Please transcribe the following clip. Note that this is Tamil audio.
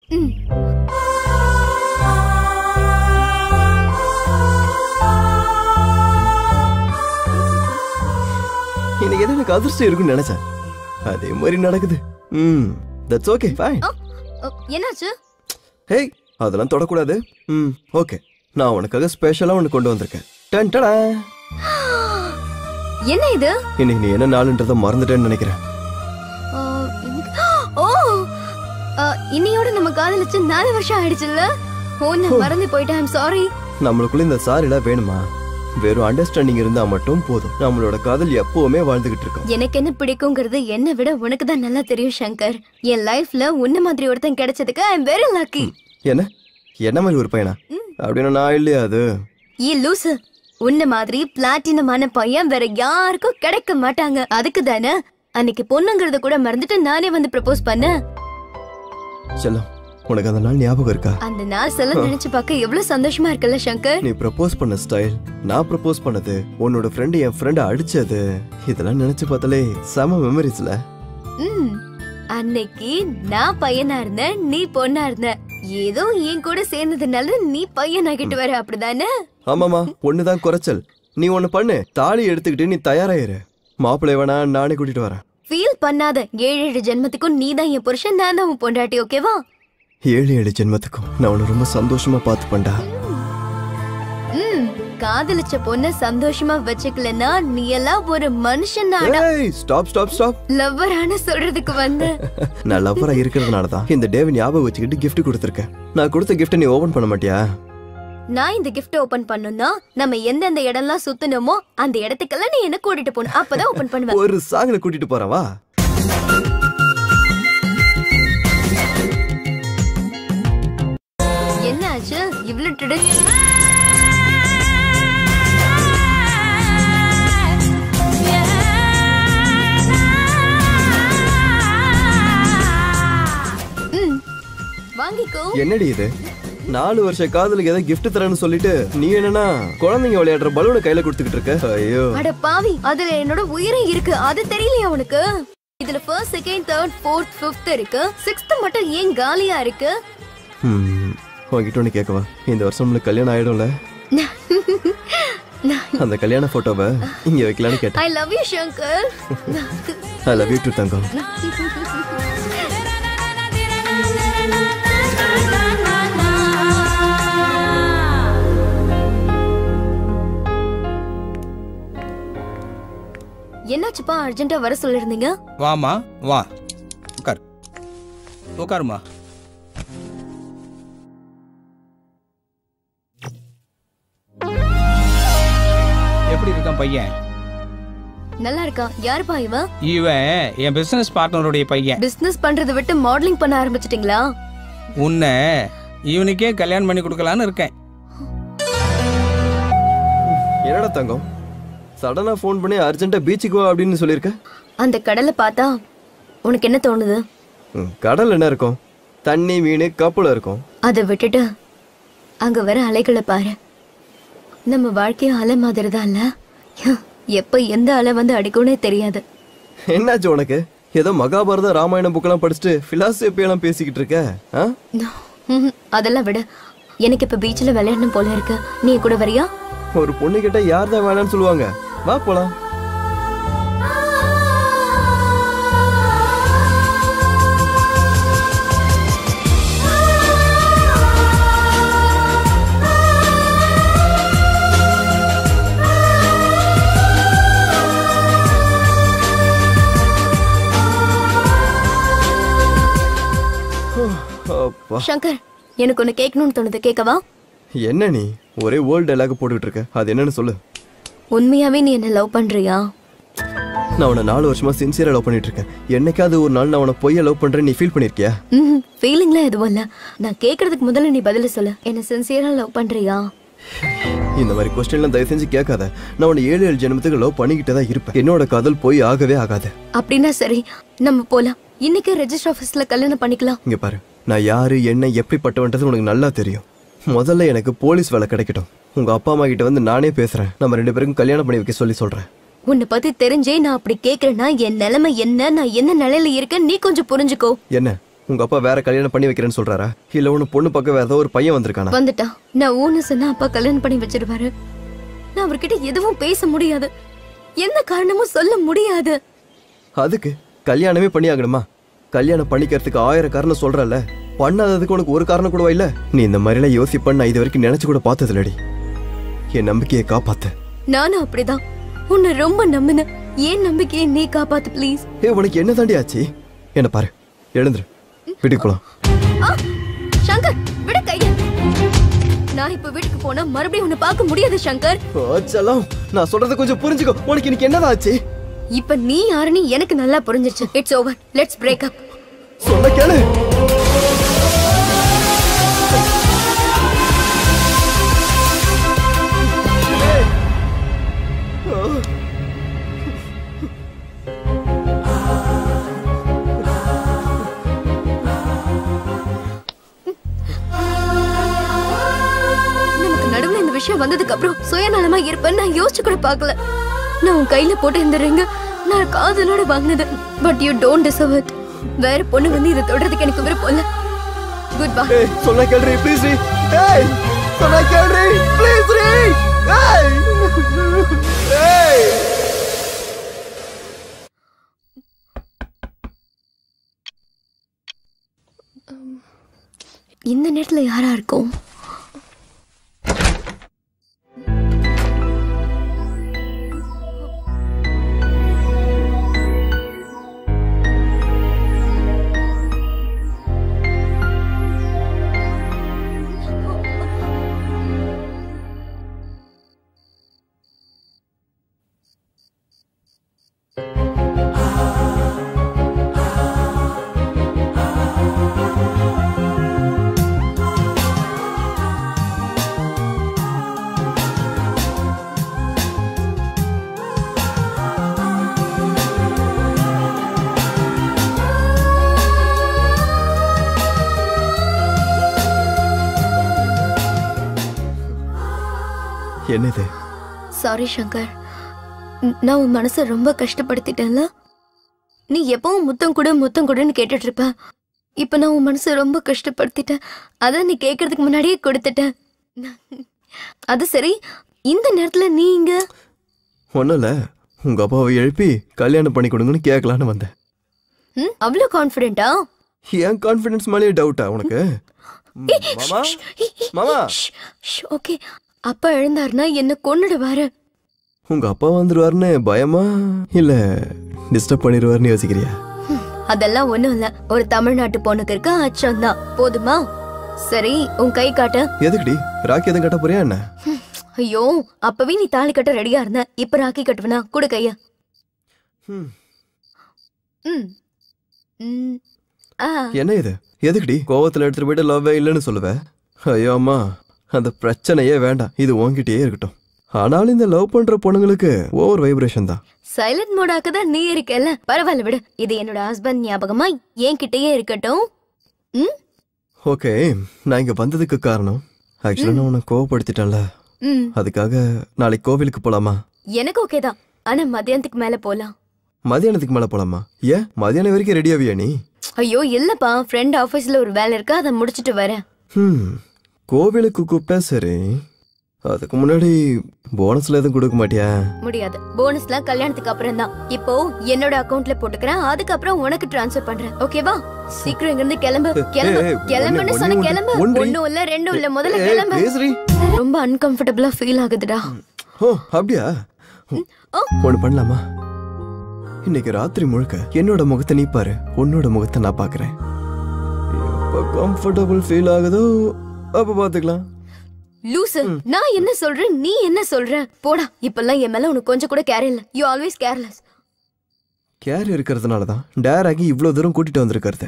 இன்னைக்கு எது எனக்கு அதிர்ஷ்டம் இருக்குன்னு நினைச்சேன், அதே மாதிரி நடக்குது. That's okay, fine. என்னாச்சு? ஹே, அதெல்லாம் தொடக்கூடாது. ஓகே, நான் உனக்காக ஸ்பெஷலா ஒன்னு கொண்டு வந்திருக்கேன். டன் டடா. என்ன இது? இன்னைக்கு நீ என்ன நாளுன்றத மறந்துட்டேன்னு நினைக்கிறேன். ஓ, இன்னையோட நம்ம காதலிச்சு 4 வருஷம் ஆயிடுச்சுல்ல? ஓ, நான் மறந்து போயிட்டேன். I'm sorry. நம்மளுக்குள்ள இந்த சாரிலாம் வேணுமா? வெறும் அண்டர்ஸ்டாண்டிங் இருந்தா மட்டும் போதும். நம்மளோட காதல் எப்பவுமே வாழ்ந்துகிட்டு இருக்கோம். எனக்கு என்ன பிடிக்குங்கிறது என்னை விட உனக்கு தான் நல்லா தெரியும் சங்கர். என் லைஃப்ல உன்ன மாதிரி ஒருத்தன் கிடைச்சதுக்கு ஐ அம் வெரி லக்கி. என்ன மாதிரி ஒரு பையனா? அப்படின்னா நான் இல்லையா அது? ஏ லூசு, உன்ன மாதிரி பிளாட்டினமான பையன் வேற யாருக்கும் கிடைக்க மாட்டாங்க. அதுக்கு தானே அன்னைக்கு பொண்ணுங்கிறத கூட மறந்துட்டு நானே வந்து ப்ரப்போஸ் பண்ணேன். செல்லம், உனக்கு அந்த நாள் ஞாபகம் இருக்கா? அந்த நாள் சொல்ல நினைச்சு பார்க்க எவ்வளவு சந்தோஷமா இருக்குல்ல சங்கர். நீ ப்ரப்போஸ் பண்ண ஸ்டைல், நான் ப்ரப்போஸ் பண்ணது, உன்னோட ஃப்ரெண்ட் என் ஃப்ரெண்ட் அடிச்சது, இதெல்லாம் நினைச்சு பார்த்தாலே செம மெமரிஸ்ல. அன்னைக்கு நான் பையனா இருந்தேன், நீ பொண்ணா இருந்த. ஏதோ என் கூட சேர்ந்ததுனால நீ பையனாகிட்டு வர, அப்படிதானே? ஆமாமா, ஒண்ணுதான் குறைச்சல். நீ ஒண்ணு பண்ணு, தாலி எடுத்துக்கிட்டு நீ தயாராயிரு. மாப்பிள்ளை வேணா நானே கூட்டிட்டு வரேன். ஃபீல் பண்ணாத. 7 ஜென்மத்துக்கும் நீ தான் என் புருஷன், நான் தான் உன் பொண்டாட்டி. ஓகேவா? 7 ஜென்மத்துக்கும் நான் உன்னை ரொம்ப சந்தோஷமா பார்த்து பண்ணா. காதலிச்ச பொண்ண சந்தோஷமா வச்சுக்கலன்னா நீ எல்லாம் ஒரு மனுஷனாடா. Stop stop stop. லவ்வரான சொல்றதுக்கு வந்து நான் லவ்வரா இருக்கிறதுனால தான் இந்த டேவை ஞாபகம் வச்சுக்கிட்டு கிஃப்ட் கொடுத்துருக்கேன். நான் கொடுத்த கிஃப்ட் நீ ஓபன் பண்ண மாட்டியா? நான் இந்த கிஃப்ட் ஓபன் பண்ணனும்னா நம்ம எந்தெந்த இடம்லாம் சுத்தணுமோ அந்த இடத்துக்கெல்லாம் நீ என்ன கூட்டிட்டு போணும். அப்பதான் ஓபன் பண்ணுவேன். ஒரு சாங்ல கூட்டிட்டு போறேன் வா. என்ன ஆச்சு இவ்ளோ ட்ரெஸ்? வாங்கிக்கோ. என்னடி இது? 4 வருஷ காதலுக்கு ஏதோ கிஃப்ட் தரேன்னு சொல்லிட்டு நீ என்னன்னா குழந்தைங்க விளையாடுற பலூனை கையில கொடுத்துக்கிட்டு இருக்க. ஐயோ அட பாவி, அதுல என்னோட உயிரே இருக்கு. அது தெரியலையா உனக்கு? இதுல 1st 2nd 3rd 4th 5th இருக்கு. 6th மட்டும் ஏன் காலியா இருக்கு? உன்கிட்ட ஒண்ணு கேட்கவா? இந்த வருஷம் நம்மளுக்கு கல்யாணம் ஆயிடும்ல? அந்த கல்யாண போட்டோவை இங்க வைக்கலான்னு கேட்டேன். I love you Shankar. I love you too Thangam. என்னாச்சுப்பா, அர்ஜென்ட்டா வர சொல்லிருந்தீங்க? வாமா வா, உட்கார். உட்காருமா. எப்படி இருக்கான் பையன்? நல்லா இருக்கா. யாருப்பா இவன்? இவன் என் பிசினஸ் பார்ட்னருடைய பையன். பிசினஸ் பண்றதை விட்டு மாடலிங் பண்ண ஆரம்பிச்சிட்டீங்களா? உன்னை இவனுக்கே கல்யாணம் பண்ணி கொடுக்கலான்னு இருக்கேன். என்னடா தங்கம், சடனா ஃபோன் பண்ணி அர்ஜென்ட்டா பீச்சுக்கு வா அப்படின்னு சொல்லியிருக்க? அந்த கடலை பார்த்தா உனக்கு என்ன தோணுது? கடல் என்ன இருக்கும்? தண்ணி, மீன், கப்பல் இருக்கும். அதை விட்டுட்டு அங்க வர அலைகளை பாரு. நம்ம வாழ்க்கையும் அலை மாதிரி தான் இல்ல? எப்ப எந்த அலை வந்து அடிக்கும்னே தெரியாது. என்னாச்சு உனக்கு? ஏதோ மகாபாரத ராமாயணம் புக்கெல்லாம் படிச்சுட்டு பிலாசபி எல்லாம் பேசிக்கிட்டு இருக்க? அதெல்லாம் விட எனக்கு இப்ப பீச்ல விளையாடணும் போல இருக்கு. நீ கூட வரியா? ஒரு பொண்ணு கிட்ட யார் தான் வேணாம்னு சொல்லுவாங்க? வா போலாம். சங்கர், எனக்கு ஒன்னு கேட்கணும்னு தோணுது. கேட்கவா? என்ன நீ ஒரே வேர்ல்ட் டயலாக் போட்டுட்டு இருக்க? அது என்னன்னு சொல்லு. உண்மையாவே நீ என்ன லவ் பண்றியா? நான் உன்னை 4 வருஷமா சின்சியரா லவ் பண்ணிட்டு இருக்கேன். என்னைக்காவது ஒரு நாள் நான் உன்னை பொய்யா லவ் பண்றேன் நீ ஃபீல் பண்ணிருக்கியா? ஃபீலிங்லாம் எதுவும் இல்ல. நான் கேக்குறதுக்கு முதல்ல நீ பதில சொல்லு. என்ன சின்சியரா லவ் பண்றியா? இந்த மாதிரி கொஸ்டின்லாம் தயவு செஞ்சு கேட்காத. நான் உன்னை 7 ஜென்மத்துக்கு லவ் பண்ணிக்கிட்டே தான் இருப்பேன். என்னோட காதல் போய் ஆகவே ஆகாது. அப்படின்னா சரி, நம்ம போலாம். இன்னைக்கு ரெஜிஸ்டர் ஆபீஸ்ல கல்யாணம் பண்ணிக்கலாம். இங்க பாரு, நான் யாரு என்ன எப்படிப்பட்டவன்றது உனக்கு நல்லா தெரியும். முதல்ல எனக்கு போலீஸ் வேலை கிடைக்கட்டும். உங்க அப்பா அம்மா கிட்ட வந்து நானே பேசுறேன். நம்ம 2 பேருக்கும் கல்யாணம் பண்ணி வைக்க சொல்லி சொல்றேன். உன்னை பத்தி தெரிஞ்சே நான் அப்படி கேக்குறேன்னா என் நிலைமை என்ன, நான் என்ன நிலையில இருக்கேன் நீ கொஞ்சம் புரிஞ்சுக்கோ. என்ன உங்க அப்பா வேற கல்யாணம் பண்ணி வைக்கிறேன்னு சொல்றாரா இல்ல உன்னை பொண்ணு பக்கம் வேற ஏதோ ஒரு பையன் வந்திருக்கானா? வந்துட்டான். நான் ஊன்னு சொன்னா அப்பா கல்யாணம் பண்ணி வச்சிருவாரு. நான் அவர்கிட்ட எதுவும் பேச முடியாது, எந்த காரணமும் சொல்ல முடியாது. அதுக்கு கல்யாணமே பண்ணி ஆகணுமா? கல்யாணம் பண்ணிக்கிறதுக்கு 1000 காரணம் சொல்றல, பண்ணாததுக்கு உனக்கு ஒரு காரணம் கூடவா இல்ல? நீ இந்த மாதிரிலாம் யோசிப்பன்னு நான் இது வரைக்கும் நினைச்சு கூட பார்த்தது இல்லடி. என் நம்பிக்கையை காப்பாத்த. நானும் அப்படிதான் உன்னை ரொம்ப நம்பினேன். ஏன் நம்பிக்கையை நீ காப்பாத்து ப்ளீஸ். உனக்கு என்ன தாண்டி ஆச்சு? என்ன பாரு, எழுந்துரு, வீட்டுக்கு போலாம். சங்கர் விட கைய. நான் இப்ப வீட்டுக்கு போனா மறுபடியும் உன்னை பார்க்க முடியாது சங்கர். செல்லம், நான் சொல்றத கொஞ்சம் புரிஞ்சுக்கோ. உனக்கு இன்னைக்கு என்னதான் ஆச்சு? இப்ப நீ யாருன்னு எனக்கு நல்லா புரிஞ்சிருச்சு. It's over, let's break up. சொன்ன கேளு. விஷயம் வந்ததுக்கு அப்புறம் சுயநலமா இருப்பேன்னு நான் யோசிச்சு கூட பார்க்கல. நான் உன் கையில போட்டு இந்த ரிங்க நான் காதலோட வாங்கினது. But you don't deserve it. வேற பொண்ணு வந்து இதை தொடறதுக்கு எனக்கு விருப்பம் இல்ல. Good bye. ஏய் சொன்னா கேளுடி ப்ளீஸ் ரீ. ஏய் சொன்னா கேளுடி ப்ளீஸ் ரீ. ஏய் ஏய் இந்த நேரத்துல யாரா இருக்கும்? என்னது? சாரி சங்கர், நான் உன் மனசை ரொம்ப கஷ்டப்படுத்திட்டேன்ல. நீ எப்பவும் முத்தம் கூடன்னு கேட்டுட்டு இருப்ப. இப்ப நான் உன் மனசை ரொம்ப கஷ்டப்படுத்திட்டேன். அதான் நீ கேட்கறதுக்கு முன்னாடியே கொடுத்துட்டேன். அது சரி, இந்த நேரத்துல நீ இங்க? ஒன்னும் இல்ல, உங்க அப்பாவை எழுப்பி கல்யாணம் பண்ணி கொடுங்கன்னு கேட்கலான்னு வந்தேன். அவ்வளவு கான்ஃபிடென்ட்டா? ஏன் கான்ஃபிடன்ஸ் மேலே டவுட்டா உனக்கு? மாமா மாமா. ஓகே, அப்பா எழுந்தாருன்னா என்ன கொன்னுடுவாரு. உங்க அப்பா வந்துருவாருன்னு பயமா இல்ல டிஸ்டர்ப் பண்ணிடுவாருன்னு யோசிக்கிறியா? அதெல்லாம் ஒண்ணும் இல்ல, ஒரு தமிழ்நாட்டு பொண்ணுக்கு இருக்க அச்சம் தான். போதுமா? சரி, உன் கை காட்டு. எதுக்குடி? ராக்கி எதுவும் கட்ட போறியா என்ன? ஐயோ, அப்பவே நீ தாலி கட்ட ரெடியா இருந்த, இப்ப ராக்கி கட்டுவனா? குடு கைய. என்ன இது? எதுக்குடி கோவத்துல எடுத்துட்டு போயிட்டு லவ்வே இல்லைன்னு சொல்லுவேன்? ஐயோ அம்மா, அந்த பிரச்சனையே வேண்டாம், இது உன்கிட்டயே இருக்கட்டும். ஆனாலும் இந்த லவ் பண்ற பொண்ணுங்களுக்கு ஓவர் வைப்ரேஷன் தான். சைலண்ட் மோடாக்கு தான் நீ இருக்கல, பரவாயில்ல விடு. இது என்னோட ஹஸ்பண்ட் ஞாபகமா என்கிட்டயே இருக்கட்டும். ஓகே, நான் இங்க வந்ததுக்கு காரணம் ஆக்சுவலா நான் உன்னை கோவப்படுத்திட்டேன்ல, அதுக்காக நாளைக்கு கோவிலுக்கு போலாமா? எனக்கு ஓகே தான், ஆனா மத்தியானத்துக்கு மேல போலாம். மதியானத்துக்கு மேல போலாமா? ஏன் மதியானம் வரைக்கும் ரெடியாவியா நீ? ஐயோ இல்லப்பா, ஃப்ரெண்ட் ஆபீஸ்ல ஒரு வேலை இருக்கு, அதை முடிச்சிட்டு வரேன். கோவிலுக்கு கூப்பிட்டா சரி, அதுக்கு முன்னாடி போனஸ்ல எதுவும் கொடுக்க மாட்டியா? முடியாது, போனஸ்லாம் கல்யாணத்துக்கு அப்புறம் தான். இப்போ என்னோட அக்கவுண்ட்ல போட்டுக்கிறேன், அதுக்கப்புறம் உனக்கு ட்ரான்ஸ்ஃபர் பண்றேன். ஓகேவா? சீக்கிரம் இங்க இருந்து கிளம்பு. கிளம்புன்னு சொன்ன கிளம்பு. ஒண்ணும் இல்ல ரெண்டும் இல்ல, முதல்ல கிளம்பு. ரொம்ப அன்கம்ஃபர்டபிளா ஃபீல் ஆகுதுடா. ஓ அப்படியா? ஒண்ணு பண்ணலாமா? இன்னைக்கு ராத்திரி முழுக்க என்னோட முகத்தை நீ பாரு, உன்னோட முகத்தை நான் பாக்குறேன். எப்ப கம்ஃபர்டபிள் ஃபீல் ஆகுதோ அப்ப பாத்துக்கலாம். லூசு, நான் என்ன சொல்றேன் நீ என்ன சொல்ற? போடா, இப்பெல்லாம் என் மேல உனக்கு கொஞ்சம் கூட கேர் இல்ல. You always careless. கேர் இருக்கிறதுனால தான் டேர் ஆகி இவ்வளவு தூரம் கூட்டிட்டு வந்திருக்கிறது.